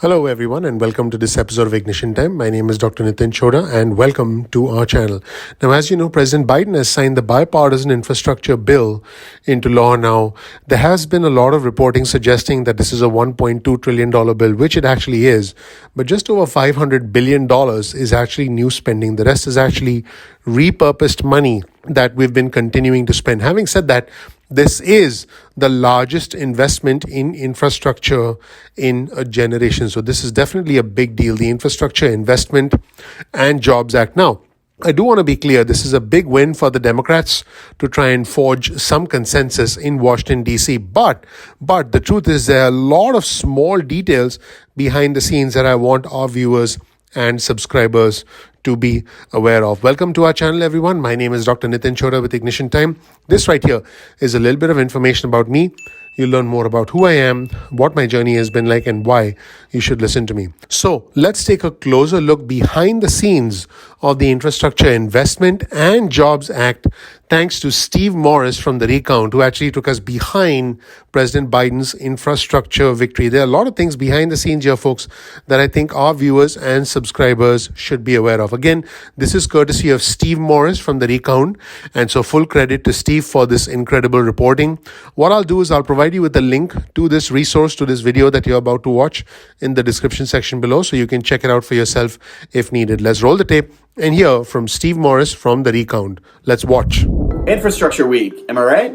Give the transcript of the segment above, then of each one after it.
Hello, everyone, and welcome to this episode of Ignition Time. My name is Dr. Nitin Chhoda, and welcome to our channel. Now, as you know, President Biden has signed the bipartisan infrastructure bill into law now. There has been a lot of reporting suggesting that this is a $1.2 trillion bill, which it actually is. But just over $500 billion is actually new spending. The rest is actually repurposed money that we've been continuing to spend. Having said that, this is the largest investment in infrastructure in a generation. So this is definitely a big deal, the Infrastructure Investment and Jobs Act. Now, I do want to be clear, this is a big win for the Democrats to try and forge some consensus in Washington, D.C. But the truth is there are a lot of small details behind the scenes that I want our viewers and subscribers to be aware of. Welcome to our channel, everyone. My name is Dr. Nitin Chhoda with Ignition Time. This right here is a little bit of information about me. You'll learn more about who I am, what my journey has been like, and why you should listen to me. So let's take a closer look behind the scenes of the Infrastructure Investment and Jobs Act, thanks to Steve Morris from The Recount, who actually took us behind President Biden's infrastructure victory. There are a lot of things behind the scenes here, folks, that I think our viewers and subscribers should be aware of. Again, this is courtesy of Steve Morris from The Recount, and so full credit to Steve for this incredible reporting. What I'll do is I'll provide you with a link to this resource, to this video that you're about to watch in the description section below, so you can check it out for yourself if needed. Let's roll the tape and hear from Steve Morris from The Recount. Let's watch. Infrastructure Week, am I right?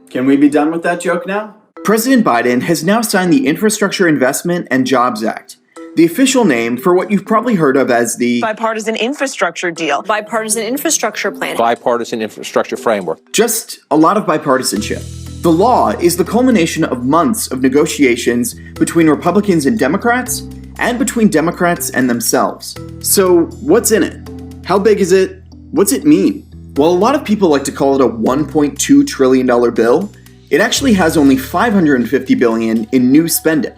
Can we be done with that joke now? President Biden has now signed the Infrastructure Investment and Jobs Act, the official name for what you've probably heard of as the Bipartisan Infrastructure Deal, Bipartisan Infrastructure Plan, Bipartisan Infrastructure Framework. Just a lot of bipartisanship. The law is the culmination of months of negotiations between Republicans and Democrats, and between Democrats and themselves. So, what's in it? How big is it? What's it mean? Well, a lot of people like to call it a $1.2 trillion bill. It actually has only $550 billion in new spending.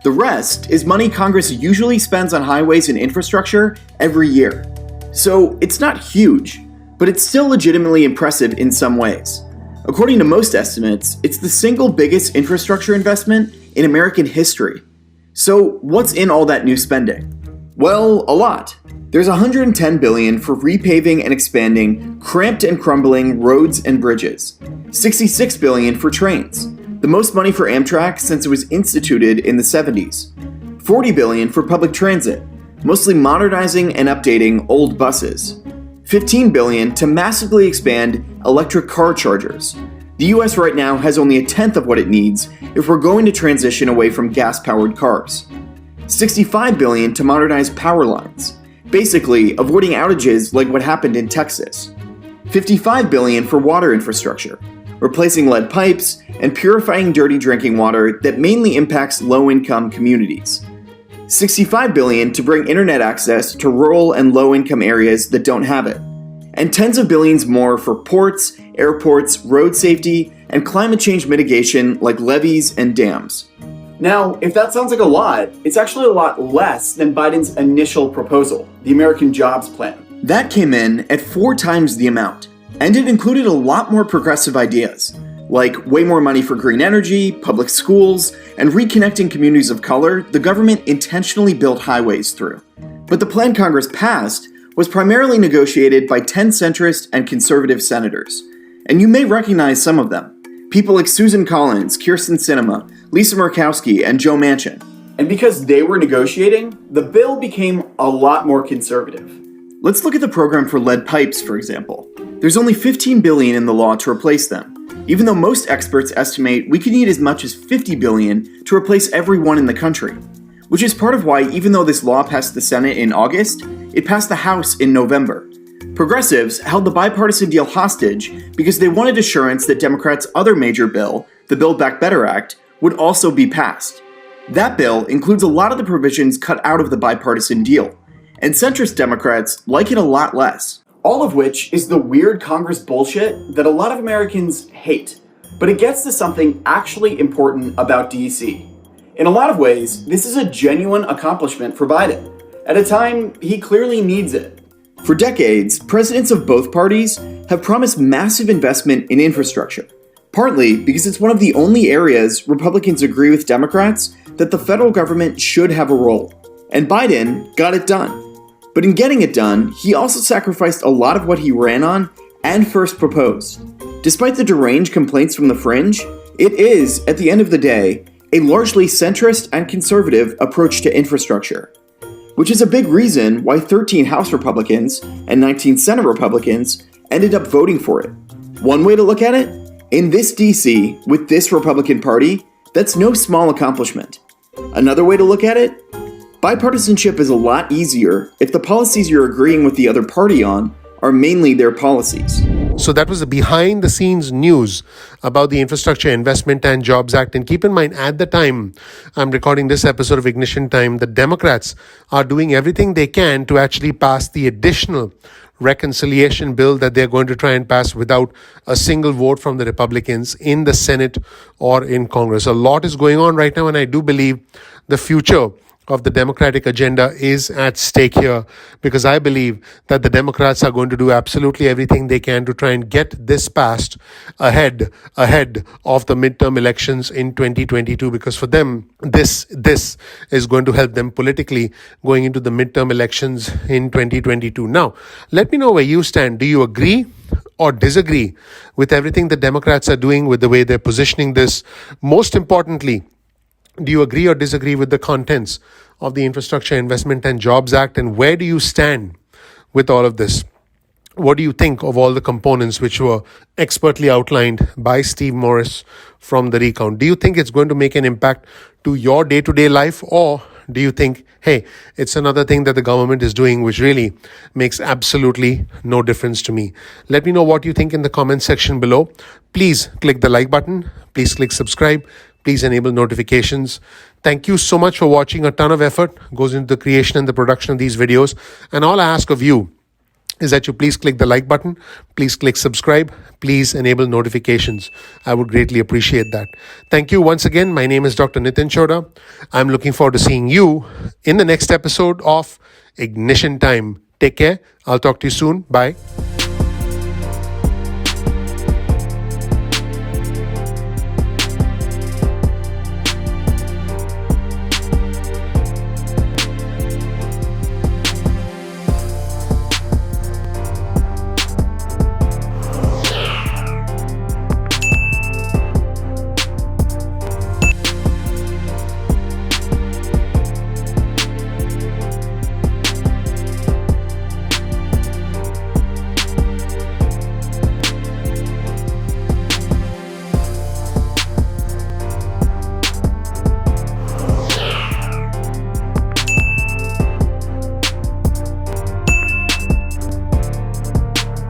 The rest is money Congress usually spends on highways and infrastructure every year. So it's not huge, but it's still legitimately impressive in some ways. According to most estimates, it's the single biggest infrastructure investment in American history. So what's in all that new spending? Well, a lot. There's $110 billion for repaving and expanding cramped and crumbling roads and bridges. $66 billion for trains, the most money for Amtrak since it was instituted in the 70s. $40 billion for public transit, mostly modernizing and updating old buses. $15 billion to massively expand electric car chargers. The US right now has only a tenth of what it needs if we're going to transition away from gas-powered cars. $65 billion to modernize power lines, basically avoiding outages like what happened in Texas. $55 billion for water infrastructure, replacing lead pipes and purifying dirty drinking water that mainly impacts low-income communities. $65 billion to bring internet access to rural and low-income areas that don't have it. And tens of billions more for ports, airports, road safety, and climate change mitigation like levees and dams. Now, if that sounds like a lot, it's actually a lot less than Biden's initial proposal, the American Jobs Plan. That came in at 4 times the amount, and it included a lot more progressive ideas, like way more money for green energy, public schools, and reconnecting communities of color the government intentionally built highways through. But the plan Congress passed was primarily negotiated by 10 centrist and conservative senators, and you may recognize some of them. People like Susan Collins, Kyrsten Sinema, Lisa Murkowski, and Joe Manchin. And because they were negotiating, the bill became a lot more conservative. Let's look at the program for lead pipes, for example. There's only $15 billion in the law to replace them, even though most experts estimate we could need as much as $50 billion to replace every one in the country. Which is part of why, even though this law passed the Senate in August, it passed the House in November. Progressives held the bipartisan deal hostage because they wanted assurance that Democrats' other major bill, the Build Back Better Act, would also be passed. That bill includes a lot of the provisions cut out of the bipartisan deal, and centrist Democrats like it a lot less. All of which is the weird Congress bullshit that a lot of Americans hate. But it gets to something actually important about DC. In a lot of ways, this is a genuine accomplishment for Biden, at a time he clearly needs it. For decades, presidents of both parties have promised massive investment in infrastructure, partly because it's one of the only areas Republicans agree with Democrats that the federal government should have a role, and Biden got it done. But in getting it done, he also sacrificed a lot of what he ran on and first proposed. Despite the deranged complaints from the fringe, it is, at the end of the day, a largely centrist and conservative approach to infrastructure, which is a big reason why 13 House Republicans and 19 Senate Republicans ended up voting for it. One way to look at it, in this DC, with this Republican Party, that's no small accomplishment. Another way to look at it, bipartisanship is a lot easier if the policies you're agreeing with the other party on are mainly their policies. So that was the behind the scenes news about the Infrastructure Investment and Jobs Act. And keep in mind, at the time I'm recording this episode of Ignition Time, the Democrats are doing everything they can to actually pass the additional reconciliation bill that they're going to try and pass without a single vote from the Republicans in the Senate or in Congress. A lot is going on right now, and I do believe the future of the Democratic agenda is at stake here, because I believe that the Democrats are going to do absolutely everything they can to try and get this passed ahead of the midterm elections in 2022, because for them this is going to help them politically going into the midterm elections in 2022. Now, let me know where you stand. Do you agree or disagree with everything the Democrats are doing, with the way they're positioning this? Most importantly, do you agree or disagree with the contents of the Infrastructure Investment and Jobs Act, and where do you stand with all of this? What do you think of all the components which were expertly outlined by Steve Morris from the recount? Do you think it's going to make an impact to your day-to-day life, or do you think, hey, it's another thing that the government is doing which really makes absolutely no difference to me? Let me know what you think in the comment section below. Please click the like button. Please click subscribe. Please enable notifications. Thank you so much for watching. A ton of effort goes into the creation and the production of these videos. And all I ask of you is that you please click the like button. Please click subscribe. Please enable notifications. I would greatly appreciate that. Thank you once again. My name is Dr. Nitin Chhoda. I'm looking forward to seeing you in the next episode of Ignition Time. Take care. I'll talk to you soon. Bye.